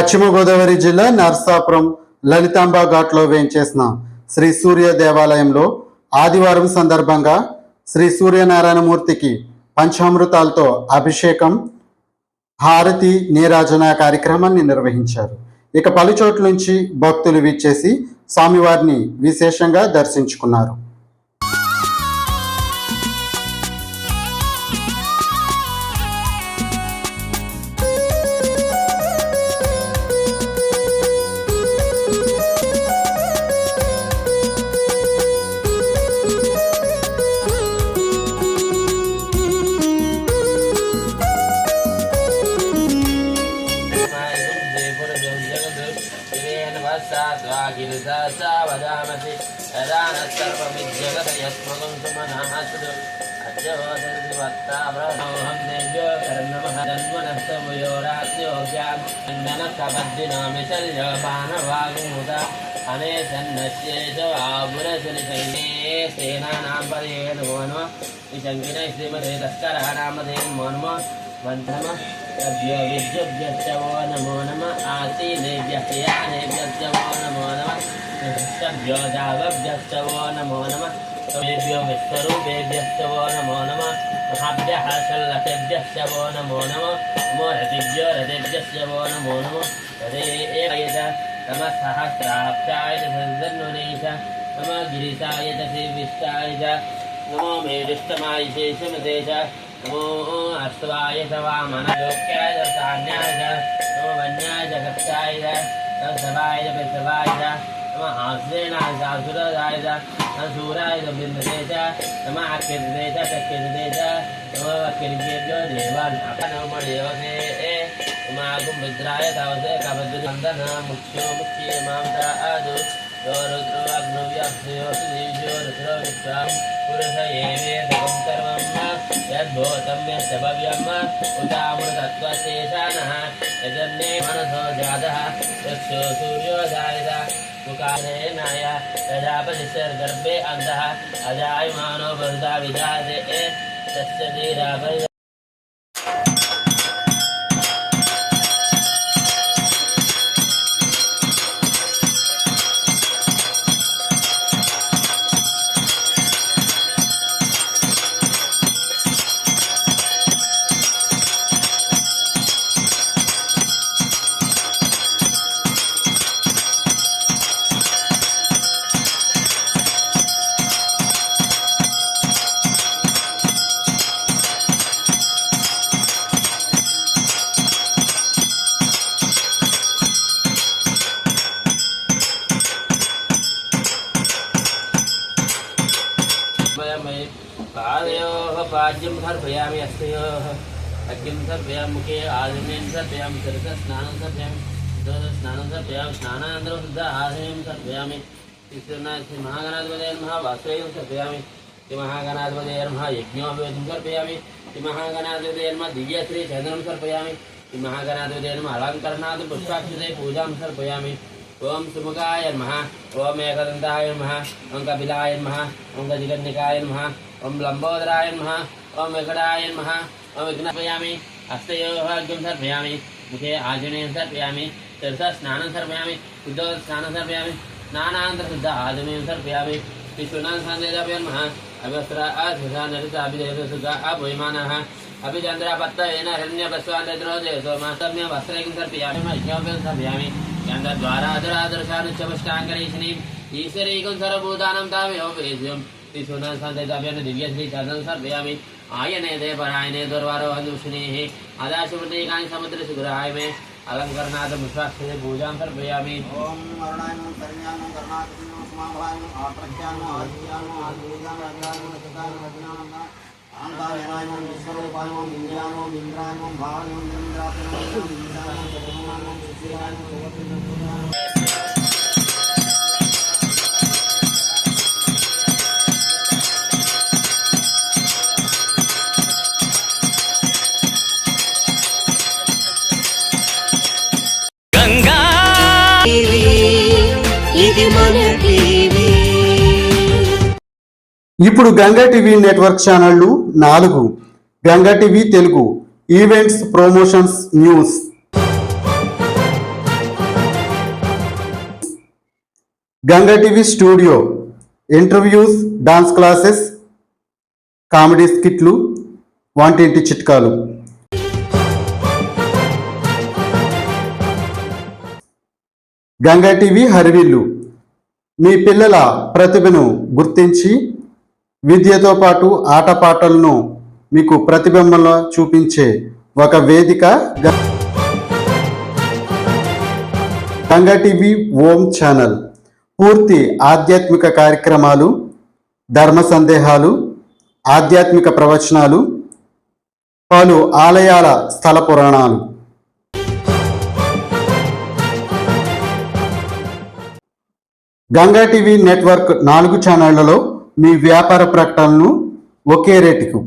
పశ్చిమ గోదావరి జిల్లా నర్సాపురం లలితాంబ ఘాట్లో వేంచేసిన శ్రీ సూర్య దేవాలయంలో ఆదివారం సందర్భంగా శ్రీ సూర్యనారాయణమూర్తికి పంచామృతాలతో అభిషేకం, హారతి, నీరాజన కార్యక్రమాన్ని నిర్వహించారు. ఇక పలుచోట్ల నుంచి భక్తులు విచ్చేసి స్వామివారిని విశేషంగా దర్శించుకున్నారు. नमो नमः आसीनेभ्यः नमो नमः सभ्योजावभ्यश्चवो नमो नमः तेभ्यो विश्वरूपेभ्यश्चवो नमो नमः महाभ्यः शल्लकेभ्यश्चवो नमो नमः नमो रतिभ्यो रतिभ्यश्चवो नमो नमः तदेयेत नमः सहस्राब्जाय तन्वनेश नमः गिरिशाय तसेविष्टाय नमो मेदिष्टमाय शेषमते च नमो अश्वाय च वामनयोग्याय च सान्याय च नमो वन्याय च कक्षाय च सवाय च पितवाय च नमः आश्रेणाय च असुराय च सूराय च बिन्दते च नमः अकिर्ते च चकिर्ते च नमः अकिर्तेभ्यो देवान् नमो देवते नमः गुम्भिद्राय तावसे कपद्वन्दन मुख्यो मुख्ये मां तादु यो रुद्रो अग्नव्याप्स्यो सुदेव्यो रुद्रो विश्वां पुरुष एवेदकं सर्वं यद्भूतं यद्भव्यम् उतामृतत्वशेषानः यजन्ये मनसो जातः यक्षो सूर्योदयः मुकारेणाय प्रजापतिर्गर्भे अन्तः अजायमानो बहुधा विजाते तस्य धीरापरि पादयोः पाद्यं सर्पयामि हस्तयोः अग्निं सर्पयामि मुखे आदिमेन सर्पयामि शिरसः स्नानं सर्पयामि स्नानं सर्पयामि स्नानानन्तरं शुद्ध आदिमेन सर्पयामि श्रीमहागणाधिपतये नमः वासुदेवं सर्पयामि श्रीमहागणाधिपतये नमः यज्ञोपवेदं सर्पयामि श्रीमहागणाधिपतये नमः दिव्यश्रीचन्द्रं सर्पयामि श्रीमहागणाधिपतये नमः अलङ्करणात् पुष्पाक्षते पूजां सर्पयामि ओम सुमुखाय नमः ओम एकदन्ताय नमः ओम कपिलाय नमः ओम गजकर्णिकाय नमः ओम लंबोदराय नमः ओम वेंकटाय नमः ओम विघ्नपयामि हस्तयोः अर्घ्यं सर्पयामि मुखे आचमनीयं सर्पयामि शिरसः स्नानं सर्पयामि शुद्धः स्नानं सर्पयामि स्नानानन्तरं शुद्ध आचमनीयं सर्पयामि विश्वनाथाय नमः अभिवस्त्र अधुषानरित अभिदेवसुख अभूयमानः अभिचन्द्रापत्तयेन हिरण्यपश्वान्तद्रोदेशो वस्त्रैकं सर्पयामि यज्ञोपं सर्पयामि द्वाराधरादर्शानुच्छपष्टाङ्गरीशनीम् ईश्वरीकं सर्वभूतानां तावयोपेश्यं श्रीसोनाथाय दिव्यश्रीचन्द्रं सर्पयामि आयने दे परायणे दुर्वारोहन्दुषिणेः आदाशप्रतीकानि समुद्रशिखराय मे अलङ्करणात् पुष्पाक्षते पूजां सर्पयामि ओम अरुणायनं करुण्यानं करुणाकरं समाभायं आप्रत्यानं आदित्यानं आदिवेदानं राजानं रजनानं आंगायनायनं विश्वरूपायनं इंद्रायनं इंद्रायनं भावनं इंद्रायनं इंद्रायनं जगन्नाथं श्रीरायनं भगवतीं गंगा ఇది మన టీవీ. ఇప్పుడు గంగా టీవీ నెట్వర్క్ ఛానళ్లు 4. Ganga TV Telugu events, promotions, news. Ganga TV studio interviews, dance classes, comedy స్కిట్లు, వంటింటి చిట్కాలు. గంగా టీవీ హరివిల్లు మీ పిల్లల ప్రతిభను గుర్తించి విద్యతో పాటు ఆటపాటలను మీకు ప్రతిబింబంలో చూపించే ఒక వేదిక గంగా టీవీ ఓం ఛానల్. పూర్తి ఆధ్యాత్మిక కార్యక్రమాలు, ధర్మ సందేహాలు, ఆధ్యాత్మిక ప్రవచనాలు, పలు ఆలయాల స్థల పురాణాలు. గంగా టీవీ నెట్వర్క్ 4 ఛానళ్లలో మీ వ్యాపార ప్రకటనలను ఒకే రేటుకు